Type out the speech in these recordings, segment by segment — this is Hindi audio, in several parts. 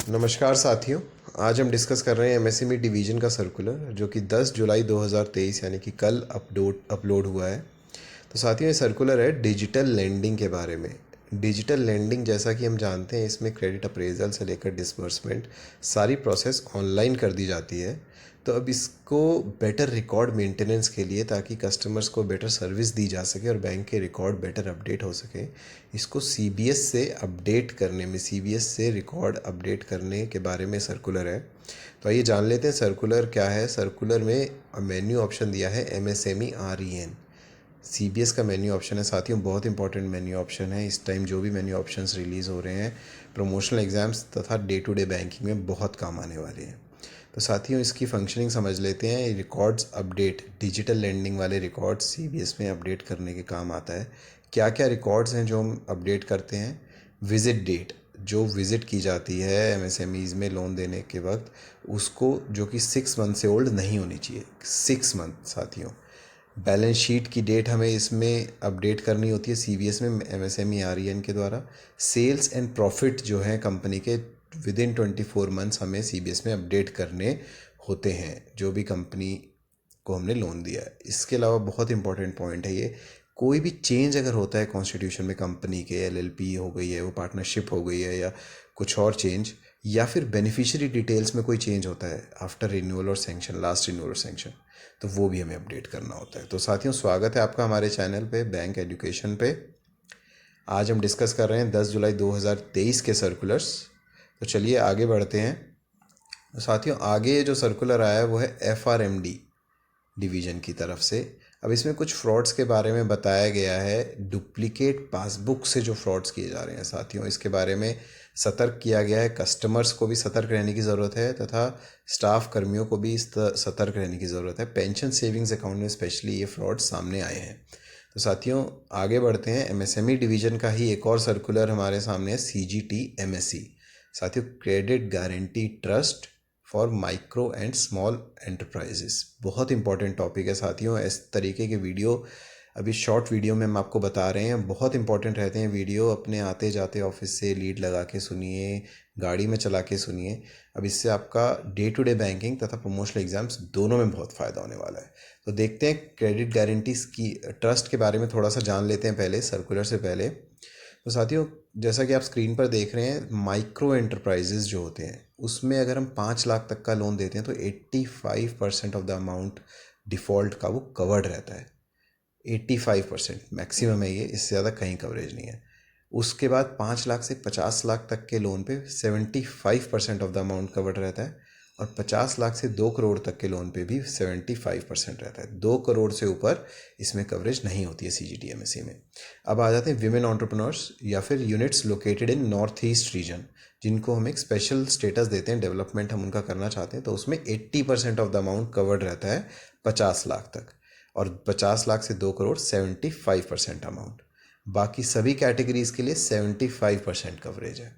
नमस्कार साथियों। आज हम डिस्कस कर रहे हैं एमएसएमई डिवीज़न का सर्कुलर जो कि 10 जुलाई 2023 यानी कि कल अपलोड हुआ है। तो साथियों ये सर्कुलर है डिजिटल लैंडिंग के बारे में। डिजिटल लैंडिंग जैसा कि हम जानते हैं इसमें क्रेडिट अप्रेजल से लेकर डिसबर्समेंट सारी प्रोसेस ऑनलाइन कर दी जाती है। तो अब इसको बेटर रिकॉर्ड मेंटेनेंस के लिए ताकि कस्टमर्स को बेटर सर्विस दी जा सके और बैंक के रिकॉर्ड बेटर अपडेट हो सके, इसको सीबीएस से अपडेट करने में सीबीएस से रिकॉर्ड अपडेट करने के बारे में सर्कुलर है। तो आइए जान लेते हैं सर्कुलर क्या है। सर्कुलर में मेन्यू ऑप्शन दिया है एमएसएमई REN। सीबीएस का मेन्यू ऑप्शन है साथियों, बहुत इंपॉर्टेंट मेन्यू ऑप्शन है। इस टाइम जो भी मेन्यू ऑप्शंस रिलीज़ हो रहे हैं प्रमोशनल एग्ज़ाम्स तथा डे टू डे बैंकिंग में बहुत काम आने वाले हैं। तो साथियों इसकी फंक्शनिंग समझ लेते हैं। रिकॉर्ड्स अपडेट, डिजिटल लैंडिंग वाले रिकॉर्ड्स सीबीएस में अपडेट करने के काम आता है। क्या क्या रिकॉर्ड्स हैं जो हम अपडेट करते हैं? विज़िट डेट, जो विज़िट की जाती है एमएसएमईज़ में लोन देने के वक्त, उसको जो कि 6 मंथ से ओल्ड नहीं होनी चाहिए। 6 मंथ साथियों। बैलेंस शीट की डेट हमें इसमें अपडेट करनी होती है सीबीएस में एमएसएमई REN के द्वारा। सेल्स एंड प्रॉफिट जो हैं कंपनी के विदिन 24 मंथ्स हमें सीबीएस में अपडेट करने होते हैं, जो भी कंपनी को हमने लोन दिया है। इसके अलावा बहुत इंपॉर्टेंट पॉइंट है ये, कोई भी चेंज अगर होता है कॉन्स्टिट्यूशन में कंपनी के, LLP हो गई है, वो पार्टनरशिप हो गई है या कुछ और चेंज, या फिर बेनिफिशियरी डिटेल्स में कोई चेंज होता है आफ्टर रिन्यूअल और सैंक्शन, लास्ट रिन्यूअल और सैंक्शन, तो वो भी हमें अपडेट करना होता है। तो साथियों स्वागत है आपका हमारे चैनल पे बैंक एजुकेशन पे। आज हम डिस्कस कर रहे हैं 10 जुलाई 2023 के सर्कुलर्स। तो चलिए आगे बढ़ते हैं। तो साथियों आगे जो सर्कुलर आया है वो है FRMD डिवीज़न की तरफ से। अब इसमें कुछ फ्रॉड्स के बारे में बताया गया है। डुप्लीकेट पासबुक से जो फ्रॉड्स किए जा रहे हैं साथियों, इसके बारे में सतर्क किया गया है। कस्टमर्स को भी सतर्क रहने की ज़रूरत है तथा स्टाफ कर्मियों को भी सतर्क रहने की ज़रूरत है। पेंशन सेविंग्स अकाउंट में स्पेशली ये फ्रॉड सामने आए हैं। तो साथियों आगे बढ़ते हैं। एमएसएमई डिवीज़न का ही एक और सर्कुलर हमारे सामने है, CGT-MSE। साथियों credit guarantee trust for micro and small enterprises, बहुत इंपॉर्टेंट टॉपिक है साथियों। इस तरीके के वीडियो अभी शॉर्ट वीडियो में हम आपको बता रहे हैं, बहुत इंपॉर्टेंट रहते हैं वीडियो। अपने आते जाते ऑफिस से लीड लगा के सुनिए, गाड़ी में चला के सुनिए। अब इससे आपका डे टू डे बैंकिंग तथा प्रमोशनल एग्जाम्स दोनों में बहुत फ़ायदा होने वाला है। तो देखते हैं क्रेडिट गारंटीज की ट्रस्ट के बारे में थोड़ा सा जान लेते हैं पहले, सर्कुलर से पहले। तो साथियों जैसा कि आप स्क्रीन पर देख रहे हैं, माइक्रो एंटरप्राइजेज जो होते हैं उसमें अगर हम 5 लाख तक का लोन देते हैं तो 85% ऑफ द अमाउंट डिफ़ॉल्ट का वो कवर्ड रहता है। 85% मैक्सिमम है ये, इससे ज़्यादा कहीं कवरेज नहीं है। उसके बाद 5 लाख से 50 लाख तक के लोन पे 75% ऑफ द अमाउंट कवर्ड रहता है, और 50 लाख से 2 करोड़ तक के लोन पे भी 75% रहता है। 2 करोड़ से ऊपर इसमें कवरेज नहीं होती है CGT-MSE में। अब आ जाते हैं विमेन एंटरप्रेन्योर्स या फिर units located in north east region, जिनको हम एक स्पेशल स्टेटस देते हैं, डेवलपमेंट हम उनका करना चाहते हैं। तो उसमें 80% ऑफ द अमाउंट कवर्ड रहता है 50 लाख तक, और 50 लाख से 2 करोड़ 75% अमाउंट। बाकी सभी कैटेगरीज के लिए 75% कवरेज है।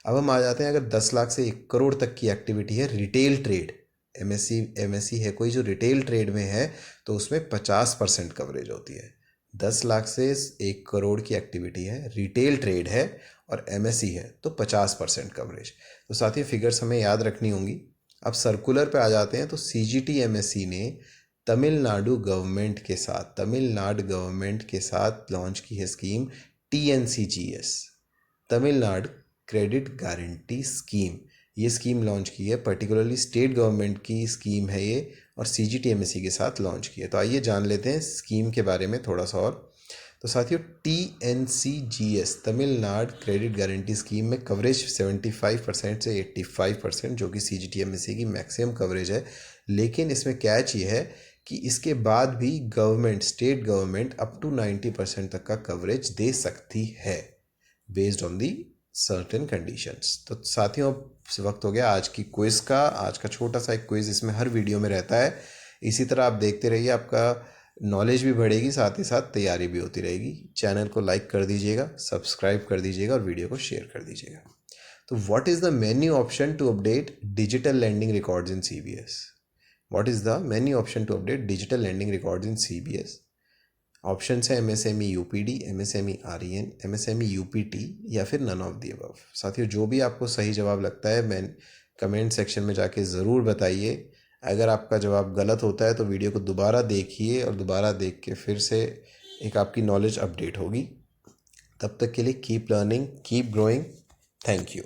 अब हम आ जाते हैं, अगर 10 लाख से 1 करोड़ तक की एक्टिविटी है, रिटेल ट्रेड, एमएससी है कोई जो रिटेल ट्रेड में है, तो उसमें 50% कवरेज होती है। 10 लाख से 1 करोड़ की एक्टिविटी है, रिटेल ट्रेड है और एमएससी है, तो 50% कवरेज। तो साथ ही फिगर्स हमें याद रखनी होंगी। अब सर्कुलर पे आ जाते हैं। तो CGT-MSE ने तमिलनाडु गवर्नमेंट के साथ लॉन्च की है scheme TNCGS, Tamil Nadu credit guarantee scheme. ये स्कीम लॉन्च की है, पर्टिकुलरली स्टेट गवर्नमेंट की स्कीम है ये, और CGT-MSE के साथ लॉन्च की है। तो आइए जान लेते हैं स्कीम के बारे में थोड़ा सा और। तो साथियों TNCGS Tamil Nadu credit guarantee scheme में कवरेज 75% से 85%, जो कि CGT-MSE की मैक्सिमम कवरेज है। लेकिन इसमें कैच ये है कि इसके बाद भी government, state government up to 90% तक का कवरेज दे सकती है based on the certain conditions. तो साथियों अब वक्त हो गया आज की क्विज़ का। आज का छोटा सा एक क्विज़ इसमें हर वीडियो में रहता है। इसी तरह आप देखते रहिए, आपका नॉलेज भी बढ़ेगी, साथ ही साथ तैयारी भी होती रहेगी। चैनल को लाइक कर दीजिएगा, सब्सक्राइब कर दीजिएगा और वीडियो को शेयर कर दीजिएगा। तो what is the menu option to update digital landing records in CBS? What is the menu option to update digital lending records in CBS? Options है MSME UPD, MSME REN, MSME UPT या फिर नन ऑफ दी अबव। साथियों, जो भी आपको सही जवाब लगता है मैं कमेंट सेक्शन में जाके ज़रूर बताइए। अगर आपका जवाब गलत होता है तो वीडियो को दोबारा देखिए और दोबारा देख के फिर से एक आपकी नॉलेज अपडेट होगी। तब तक के लिए keep learning, keep growing. Thank you.